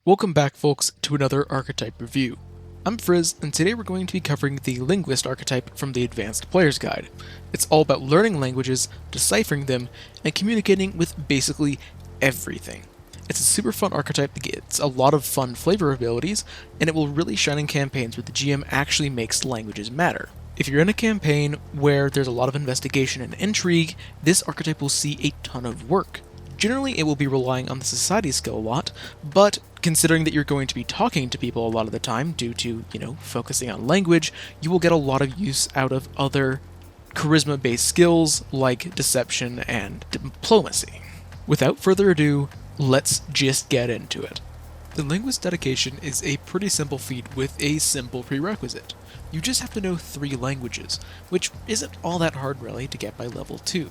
Welcome back, folks, to another archetype review. I'm Frizz, and today we're going to be covering the Linguist Archetype from the Advanced Player's Guide. It's all about learning languages, deciphering them, and communicating with basically everything. It's a super fun archetype that gets a lot of fun flavor abilities, and it will really shine in campaigns where the GM actually makes languages matter. If you're in a campaign where there's a lot of investigation and intrigue, this archetype will see a ton of work. Generally, it will be relying on the society skill a lot, but considering that you're going to be talking to people a lot of the time due to, focusing on language, you will get a lot of use out of other charisma-based skills like deception and diplomacy. Without further ado, let's just get into it. The Linguist dedication is a pretty simple feat with a simple prerequisite. You just have to know 3 languages, which isn't all that hard really to get by level 2.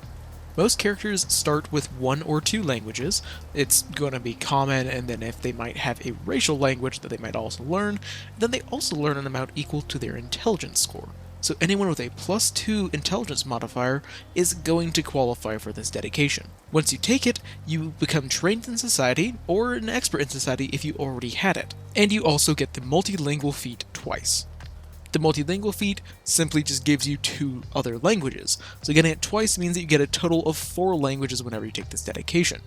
Most characters start with 1 or 2 languages. It's going to be common, and then if they might have a racial language that they might also learn, then they also learn an amount equal to their intelligence score. So anyone with a +2 intelligence modifier is going to qualify for this dedication. Once you take it, you become trained in society, or an expert in society if you already had it. And you also get the multilingual feat twice. The multilingual feat simply just gives you 2 other languages, so getting it twice means that you get a total of 4 languages whenever you take this dedication.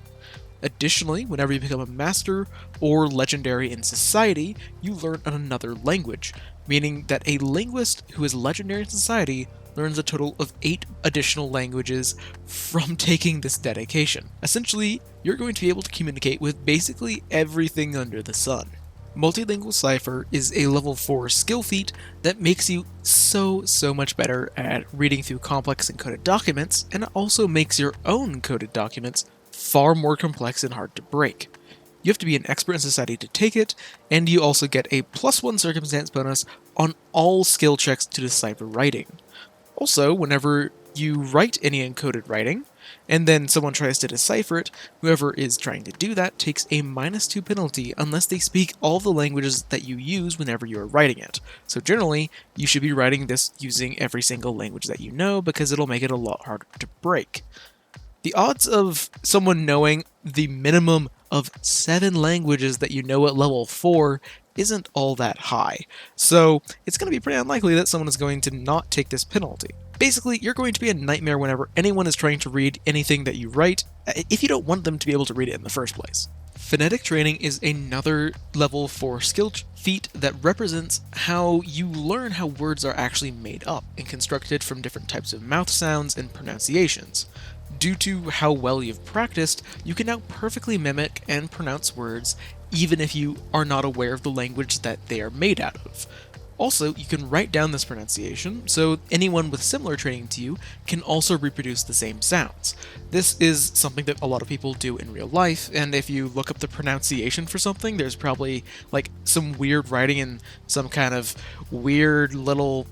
Additionally, whenever you become a master or legendary in society, you learn another language, meaning that a linguist who is legendary in society learns a total of 8 additional languages from taking this dedication. Essentially, you're going to be able to communicate with basically everything under the sun. Multilingual Cipher is a level 4 skill feat that makes you so much better at reading through complex encoded documents, and it also makes your own coded documents far more complex and hard to break. You have to be an expert in society to take it, and you also get a +1 circumstance bonus on all skill checks to decipher writing. Also, whenever you write any encoded writing, and then someone tries to decipher it, whoever is trying to do that takes a -2 penalty unless they speak all the languages that you use whenever you are writing it. So generally, you should be writing this using every single language that you know because it'll make it a lot harder to break. The odds of someone knowing the minimum of 7 languages that you know at level 4 isn't all that high, so it's going to be pretty unlikely that someone is going to not take this penalty. Basically, you're going to be a nightmare whenever anyone is trying to read anything that you write, if you don't want them to be able to read it in the first place. Phonetic Training is another level 4 skill feat that represents how you learn how words are actually made up and constructed from different types of mouth sounds and pronunciations. Due to how well you've practiced, you can now perfectly mimic and pronounce words even if you are not aware of the language that they are made out of. Also, you can write down this pronunciation, so anyone with similar training to you can also reproduce the same sounds. This is something that a lot of people do in real life, and if you look up the pronunciation for something, there's probably some weird writing in some kind of weird little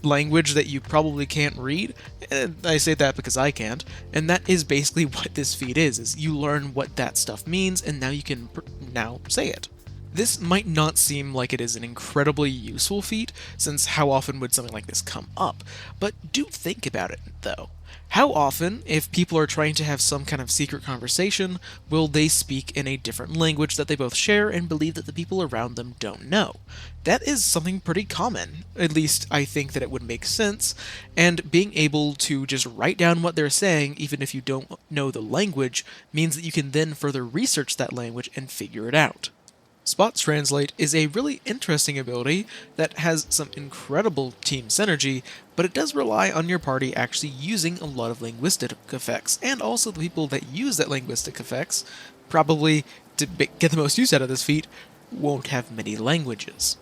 language that you probably can't read, and I say that because I can't, and that is basically what this feat is you learn what that stuff means, and now you can now say it. This might not seem like it is an incredibly useful feat, since how often would something like this come up, but do think about it, though. How often, if people are trying to have some kind of secret conversation, will they speak in a different language that they both share and believe that the people around them don't know? That is something pretty common. At least I think that it would make sense, and being able to just write down what they're saying, even if you don't know the language, means that you can then further research that language and figure it out. Spot Translate is a really interesting ability that has some incredible team synergy, but it does rely on your party actually using a lot of linguistic effects, and also the people that use that linguistic effects, probably to get the most use out of this feat, won't have many languages.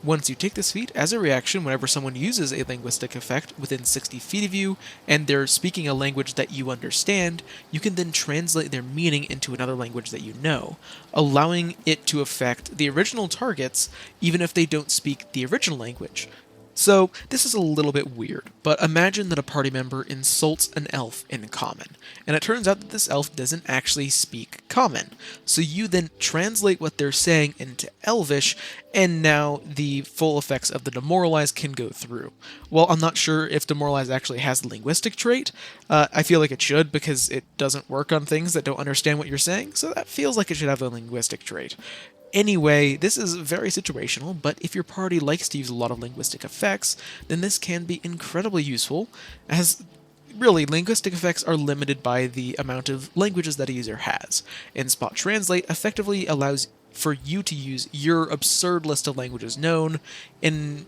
Once you take this feat, as a reaction whenever someone uses a linguistic effect within 60 feet of you, and they're speaking a language that you understand, you can then translate their meaning into another language that you know, allowing it to affect the original targets even if they don't speak the original language. So, this is a little bit weird, but imagine that a party member insults an elf in Common, and it turns out that this elf doesn't actually speak Common. So you then translate what they're saying into Elvish, and now the full effects of the Demoralize can go through. Well, I'm not sure if Demoralize actually has the linguistic trait. I feel like it should, because it doesn't work on things that don't understand what you're saying, so that feels like it should have the linguistic trait. Anyway, this is very situational, but if your party likes to use a lot of linguistic effects, then this can be incredibly useful, as really, linguistic effects are limited by the amount of languages that a user has, and Spot Translate effectively allows for you to use your absurd list of languages known and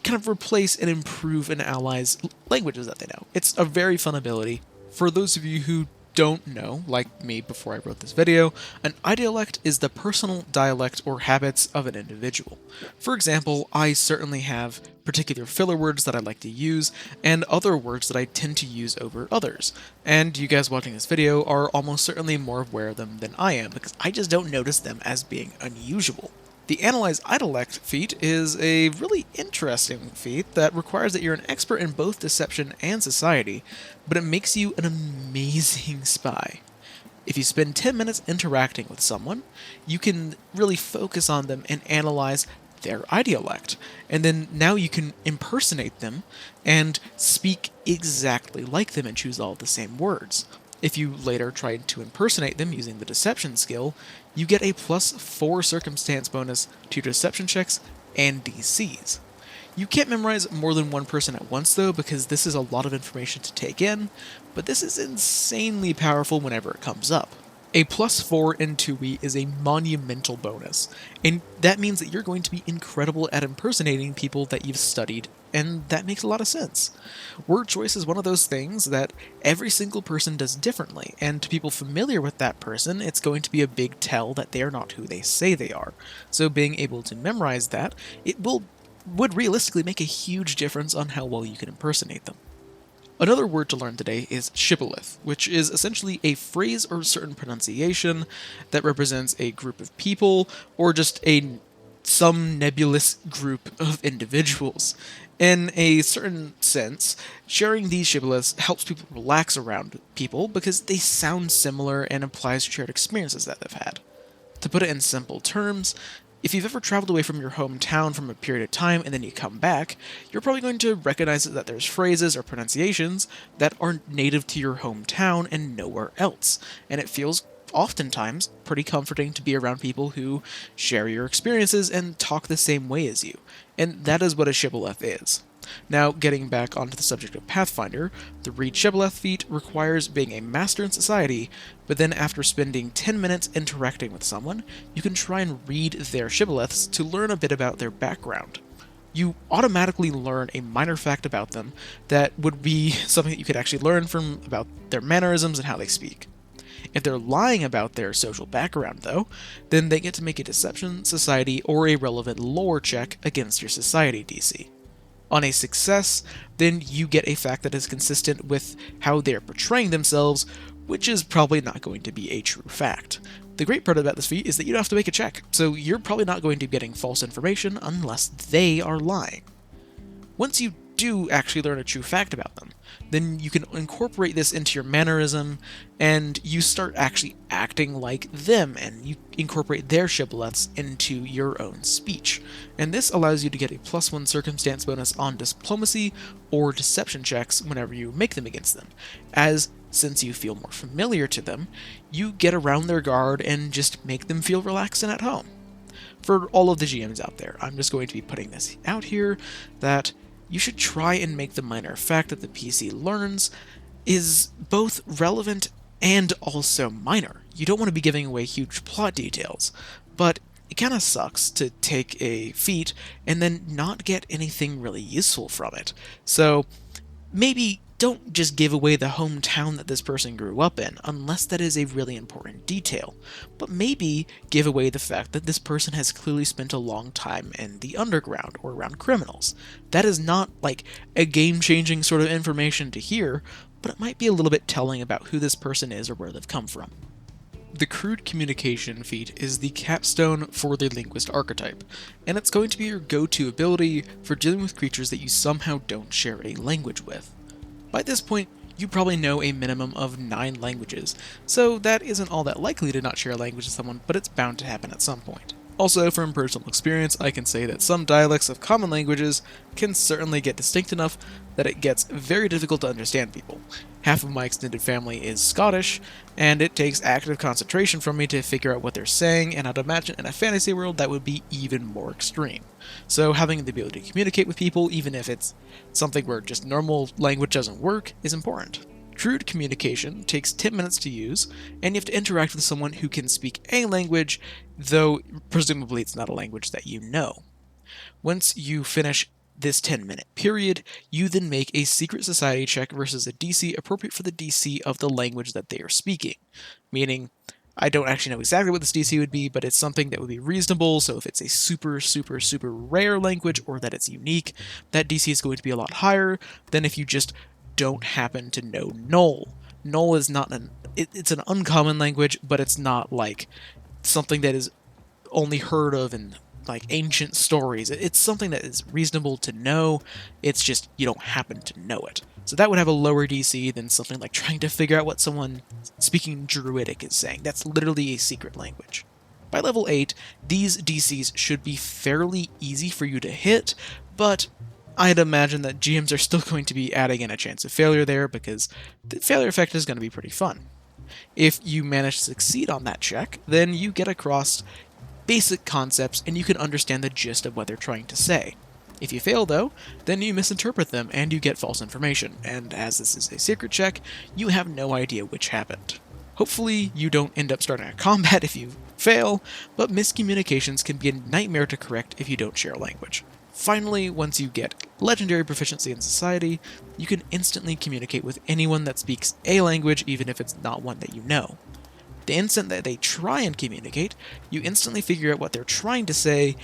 kind of replace and improve an ally's languages that they know. It's a very fun ability. For those of you who don't know, like me before I wrote this video, an idiolect is the personal dialect or habits of an individual. For example, I certainly have particular filler words that I like to use, and other words that I tend to use over others. And you guys watching this video are almost certainly more aware of them than I am, because I just don't notice them as being unusual. The Analyze Idiolect feat is a really interesting feat that requires that you're an expert in both deception and society, but it makes you an amazing spy. If you spend 10 minutes interacting with someone, you can really focus on them and analyze their idiolect, and then now you can impersonate them and speak exactly like them and choose all the same words. If you later try to impersonate them using the deception skill, you get a +4 circumstance bonus to your deception checks and DCs. You can't memorize more than one person at once though, because this is a lot of information to take in, but this is insanely powerful whenever it comes up. A +4 in 2e is a monumental bonus, and that means that you're going to be incredible at impersonating people that you've studied, and that makes a lot of sense. Word choice is one of those things that every single person does differently, and to people familiar with that person, it's going to be a big tell that they are not who they say they are. So being able to memorize that, would realistically make a huge difference on how well you can impersonate them. Another word to learn today is Shibboleth, which is essentially a phrase or certain pronunciation that represents a group of people or just some nebulous group of individuals. In a certain sense, sharing these shibboleths helps people relax around people because they sound similar and implies shared experiences that they've had. To put it in simple terms, if you've ever traveled away from your hometown from a period of time and then you come back, you're probably going to recognize that there's phrases or pronunciations that are native to your hometown and nowhere else, and it feels oftentimes pretty comforting to be around people who share your experiences and talk the same way as you, and that is what a shibboleth is. Now, getting back onto the subject of Pathfinder, the Read Shibboleth feat requires being a master in society, but then after spending 10 minutes interacting with someone, you can try and read their shibboleths to learn a bit about their background. You automatically learn a minor fact about them that would be something that you could actually learn from about their mannerisms and how they speak. If they're lying about their social background, though, then they get to make a deception, society, or a relevant lore check against your society DC. On a success, then you get a fact that is consistent with how they're portraying themselves, which is probably not going to be a true fact. The great part about this feat is that you don't have to make a check, so you're probably not going to be getting false information unless they are lying. Once you do actually learn a true fact about them, then you can incorporate this into your mannerism, and you start actually acting like them, and you incorporate their shibboleths into your own speech. And this allows you to get a +1 circumstance bonus on diplomacy or deception checks whenever you make them against them, as since you feel more familiar to them, you get around their guard and just make them feel relaxed and at home. For all of the GMs out there, I'm just going to be putting this out here that you should try and make the minor fact that the PC learns is both relevant and also minor. You don't want to be giving away huge plot details, but it kind of sucks to take a feat and then not get anything really useful from it. So maybe don't just give away the hometown that this person grew up in, unless that is a really important detail. But maybe give away the fact that this person has clearly spent a long time in the underground or around criminals. That is not like a game-changing sort of information to hear, but it might be a little bit telling about who this person is or where they've come from. The Crude Communication feat is the capstone for the Linguist Archetype, and it's going to be your go-to ability for dealing with creatures that you somehow don't share a language with. By this point, you probably know a minimum of 9 languages, so that isn't all that likely to not share a language with someone, but it's bound to happen at some point. Also, from personal experience, I can say that some dialects of common languages can certainly get distinct enough that it gets very difficult to understand people. half of my extended family is Scottish, and it takes active concentration from me to figure out what they're saying, and I'd imagine in a fantasy world that would be even more extreme. So having the ability to communicate with people, even if it's something where just normal language doesn't work, is important. Crude Communication takes 10 minutes to use, and you have to interact with someone who can speak a language, though presumably it's not a language that you know. Once you finish this 10-minute period, you then make a secret society check versus a DC appropriate for the DC of the language that they are speaking. Meaning, I don't actually know exactly what this DC would be, but it's something that would be reasonable, so if it's a super, super, super rare language or that it's unique, that DC is going to be a lot higher than if you just don't happen to know Null. Null is not it's an uncommon language, but it's not like something that is only heard of in like ancient stories. It's something that is reasonable to know, it's just you don't happen to know it. So that would have a lower DC than something like trying to figure out what someone speaking Druidic is saying. That's literally a secret language. By level 8, these DCs should be fairly easy for you to hit, but I'd imagine that GMs are still going to be adding in a chance of failure there because the failure effect is going to be pretty fun. If you manage to succeed on that check, then you get across basic concepts and you can understand the gist of what they're trying to say. If you fail though, then you misinterpret them and you get false information, and as this is a secret check, you have no idea which happened. Hopefully you don't end up starting a combat if you fail, but miscommunications can be a nightmare to correct if you don't share language. Finally, once you get legendary proficiency in society, you can instantly communicate with anyone that speaks a language even if it's not one that you know. The instant that they try and communicate, you instantly figure out what they're trying to say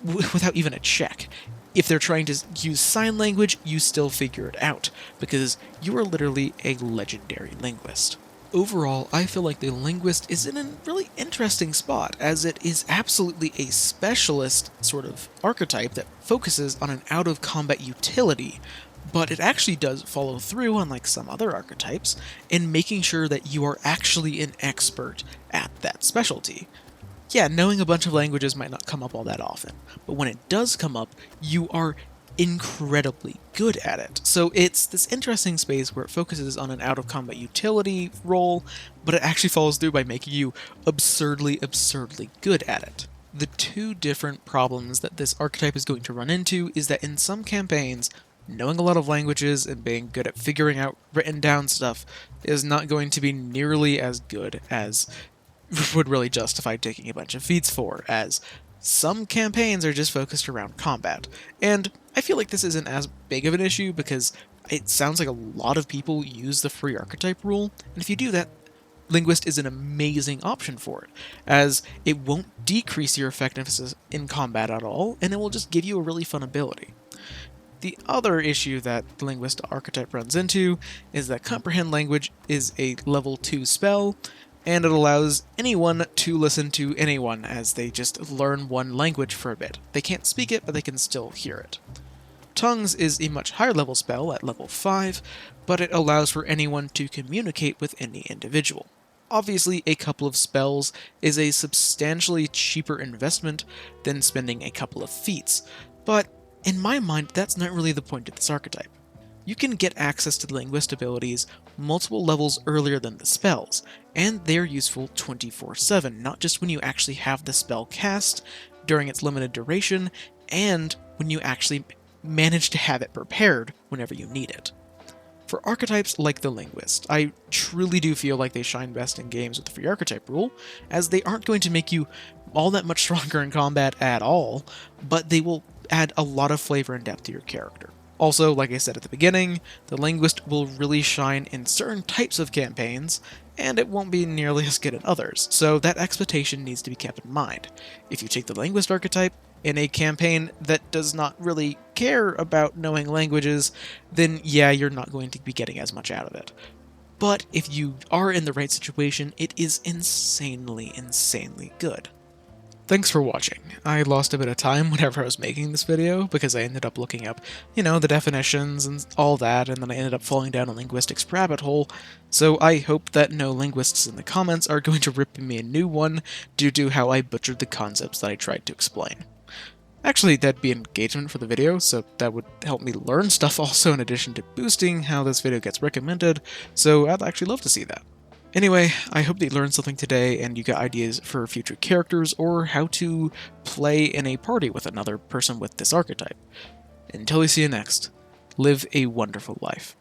without even a check. If they're trying to use sign language, you still figure it out, because you are literally a legendary linguist. Overall, I feel like the Linguist is in a really interesting spot, as it is absolutely a specialist sort of archetype that focuses on an out-of-combat utility, but it actually does follow through, unlike some other archetypes, in making sure that you are actually an expert at that specialty. Yeah, knowing a bunch of languages might not come up all that often, but when it does come up, you are incredibly good at it. So it's this interesting space where it focuses on an out-of-combat utility role, but it actually follows through by making you absurdly, absurdly good at it. The two different problems that this archetype is going to run into is that in some campaigns, knowing a lot of languages and being good at figuring out written down stuff is not going to be nearly as good as would really justify taking a bunch of feats for, as some campaigns are just focused around combat. And I feel like this isn't as big of an issue because it sounds like a lot of people use the free archetype rule, and if you do that, Linguist is an amazing option for it, as it won't decrease your effectiveness in combat at all, and it will just give you a really fun ability. The other issue that the Linguist archetype runs into is that Comprehend Language is a level 2 spell, and it allows anyone to listen to anyone as they just learn one language for a bit. They can't speak it, but they can still hear it. Tongues is a much higher level spell at level 5, but it allows for anyone to communicate with any individual. Obviously, a couple of spells is a substantially cheaper investment than spending a couple of feats, but in my mind, that's not really the point of this archetype. You can get access to the Linguist abilities multiple levels earlier than the spells, and they're useful 24/7, not just when you actually have the spell cast during its limited duration, and when you actually manage to have it prepared whenever you need it. For archetypes like the Linguist, I truly do feel like they shine best in games with the free archetype rule, as they aren't going to make you all that much stronger in combat at all, but they will add a lot of flavor and depth to your character. Also, like I said at the beginning, the Linguist will really shine in certain types of campaigns, and it won't be nearly as good in others, so that expectation needs to be kept in mind. If you take the Linguist archetype in a campaign that does not really care about knowing languages, then yeah, you're not going to be getting as much out of it. But if you are in the right situation, it is insanely, insanely good. Thanks for watching. I lost a bit of time whenever I was making this video, because I ended up looking up, the definitions and all that, and then I ended up falling down a linguistics rabbit hole, so I hope that no linguists in the comments are going to rip me a new one due to how I butchered the concepts that I tried to explain. Actually, that'd be engagement for the video, so that would help me learn stuff also in addition to boosting how this video gets recommended, so I'd actually love to see that. Anyway, I hope that you learned something today and you got ideas for future characters or how to play in a party with another person with this archetype. Until we see you next, live a wonderful life.